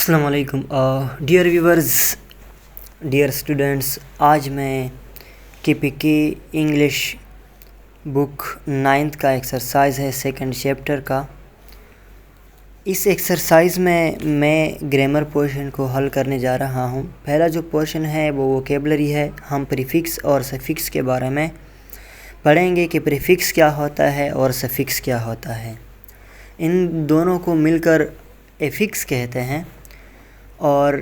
अस्सलाम वालेकुम dear viewers, dear students. आज मैं KPK इंग्लिश बुक 9th का एक्सरसाइज है सेकंड चैप्टर का। इस एक्सरसाइज में मैं ग्रामर पोर्शन को हल करने जा रहा हूँ। पहला जो पोर्शन है वो वोकेबलरी है। हम प्रीफिक्स और सफिक्स के बारे में पढ़ेंगे कि प्रीफिक्स क्या होता है और सफिक्स क्या होता है। इन दोनों को मिलकर एफिक्स कहते हैं और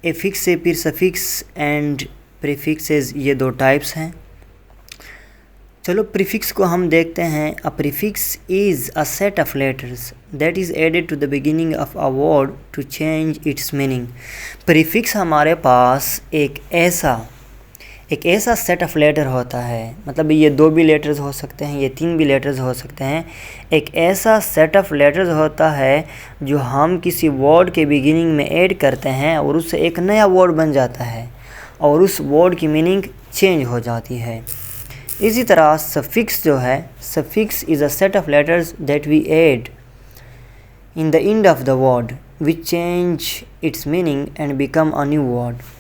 एफिक्स से फिर सफिक्स एंड प्रीफिक्सेस ये दो टाइप्स हैं। चलो प्रीफिक्स को हम देखते हैं। A prefix is a set of letters that is added to the beginning of a word to change its meaning. Prefix हमारे पास एक ऐसा सेट ऑफ लेटर होता है, मतलब ये 2 भी लेटर्स हो सकते हैं, ये 3 भी लेटर्स हो सकते हैं। एक ऐसा सेट ऑफ लेटर्स होता है जो हम किसी वर्ड के बिगिनिंग में ऐड करते हैं और उससे एक नया वर्ड बन जाता है और उस वर्ड की मीनिंग चेंज हो जाती है। इसी तरह सफिक्स जो है, suffix is a set of letters that we add in the end of the word which change its meaning and become a new word.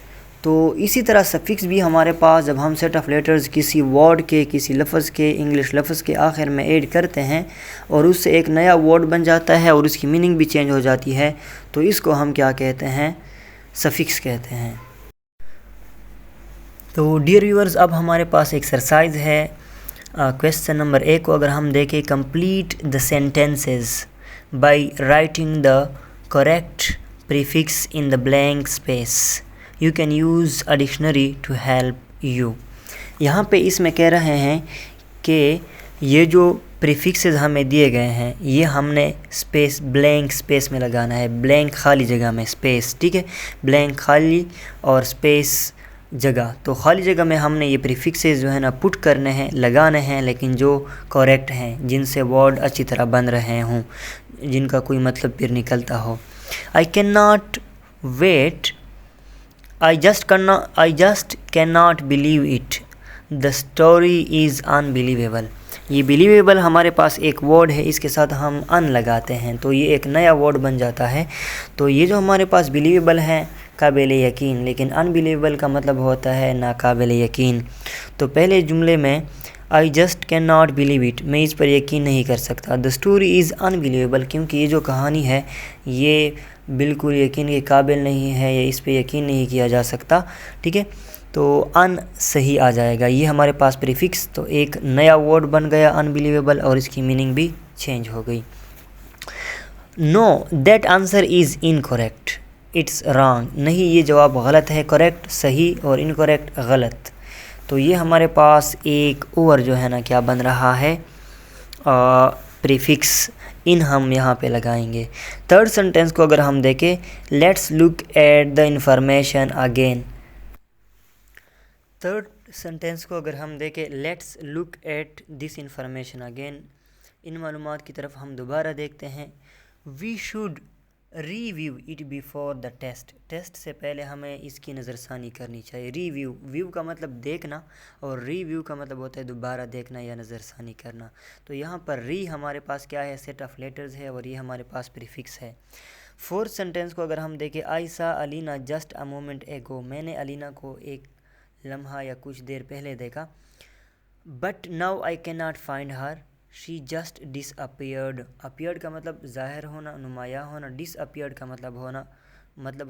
तो इसी तरह सफिक्स भी हमारे पास जब हम सेट ऑफ लेटर्स किसी वर्ड के, किसी लफ्ज़ के, इंग्लिश लफ्ज़ के आखिर में ऐड करते हैं और उससे एक नया वर्ड बन जाता है और उसकी मीनिंग भी चेंज हो जाती है, तो इसको हम क्या कहते हैं? सफिक्स कहते हैं। तो डियर व्यूअर्स, अब हमारे पास एक्सरसाइज है। क्वेश्चन नंबर 1 को अगर हम देखें, complete the sentences by writing the correct prefix in the blank space. You can use a dictionary to help you. यहाँ पे इसमें कह रहे हैं कि ये जो प्रीफिक्सेस हमें दिए गए हैं ये हमने स्पेस, ब्लैंक स्पेस में लगाना है। ब्लैंक खाली जगह में, स्पेस, ठीक है। ब्लैंक खाली और स्पेस जगह। तो खाली जगह में हमने ये प्रीफिक्सेस जो है ना पुट करने हैं, लगाने हैं, लेकिन जो करेक्ट हैं, जिनसे वर्ड अच्छी तरह बन रहे हों, जिनका कोई मतलब फिर निकलता हो। I can not wait, I just cannot believe it. The story is unbelievable. ये believable हमारे पास एक वर्ड है, इसके साथ हम अन लगाते हैं तो ये एक नया वर्ड बन जाता है। तो ये जो हमारे पास believable है, काबिल यकीन, लेकिन अनबिलीवेबल का मतलब होता है नाकाबिल यकीन। तो पहले जुमले में I just can not believe it, मैं इस पर यकीन नहीं कर सकता। द स्टोरी इज़ अनबिलीवेबल, क्योंकि ये जो कहानी है ये बिल्कुल यकीन के काबिल नहीं है, या इस पर यकीन नहीं किया जा सकता, ठीक है। तो अन सही आ जाएगा। ये हमारे पास प्रीफिक्स, तो एक नया वर्ड बन गया अनबिलीवेबल और इसकी मीनिंग भी चेंज हो गई। Know that answer is incorrect, it's wrong, नहीं ये जवाब गलत है। करेक्ट सही और इनकरेक्ट गलत। तो ये हमारे पास एक और जो है ना क्या बन रहा है, प्रीफिक्स इन हम यहाँ पे लगाएंगे। थर्ड सेंटेंस को अगर हम देखें, let's look at the information again. Third sentence को अगर हम देखें, let's look at this information again, इन मालूमात की तरफ हम दोबारा देखते हैं। We should review it before the test, test से पहले हमें इसकी नज़रसानी करनी चाहिए। रिव्यू, व्यू का मतलब देखना और रिव्यू का मतलब होता है दोबारा देखना या नज़रसानी करना। तो यहाँ पर री हमारे पास क्या है, सेट ऑफ लेटर्स है, और ये हमारे पास प्रीफिक्स है। फोर्थ सेंटेंस को अगर हम देखें, आई सा अलीना जस्ट अ मोमेंट एगो, मैंने अलीना को एक लम्हा या कुछ देर पहले देखा। But now I can not find her, she just disappeared. Appeared का मतलब ज़ाहिर होना, नुमाया होना। डिसअपियर्ड का मतलब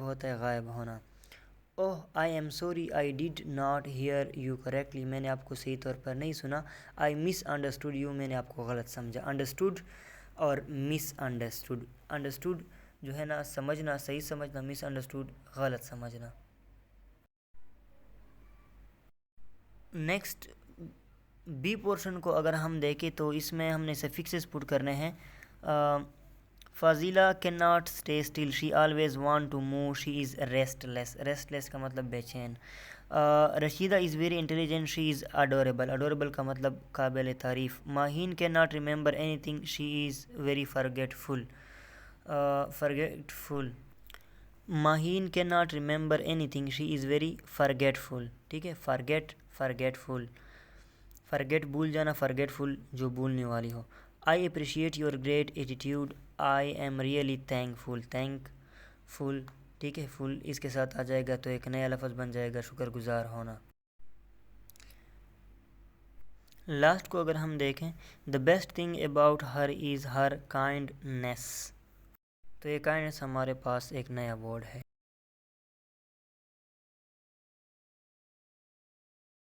होता है गायब होना। Oh I am sorry I did not hear you correctly, मैंने आपको सही तौर पर नहीं सुना। आई मिस अंडरस्टूड यू, मैंने आपको गलत समझा। अंडरस्टूड और मिस अंडरस्टूड, अंडरस्टूड जो है ना समझना, सही समझना, मिस अंडरस्टूड गलत समझना। नेक्स्ट बी पोर्शन को अगर हम देखें तो इसमें हमने सफिक्सेस पुट करने हैं। Fazila can not stay still, she always want to move, she is restless, restless का मतलब बेचैन। Rashida is very intelligent, she is adorable, adorable का मतलब काबिल तारीफ़। Maheen can not remember anything, she is very forgetful, forgetful. Maheen can not remember anything, she is very forgetful, ठीक है। Forgetful, forget भूल जाना, फॉरगेटफुल जो भूलने वाली हो। I appreciate your great attitude, I am really thankful, full, ठीक है, फुल इसके साथ आ जाएगा तो एक नया लफ्ज़ बन जाएगा शुक्रगुजार होना। लास्ट को अगर हम देखें, the best thing about her is her kindness, तो ये काइंडनेस हमारे पास एक नया वर्ड है।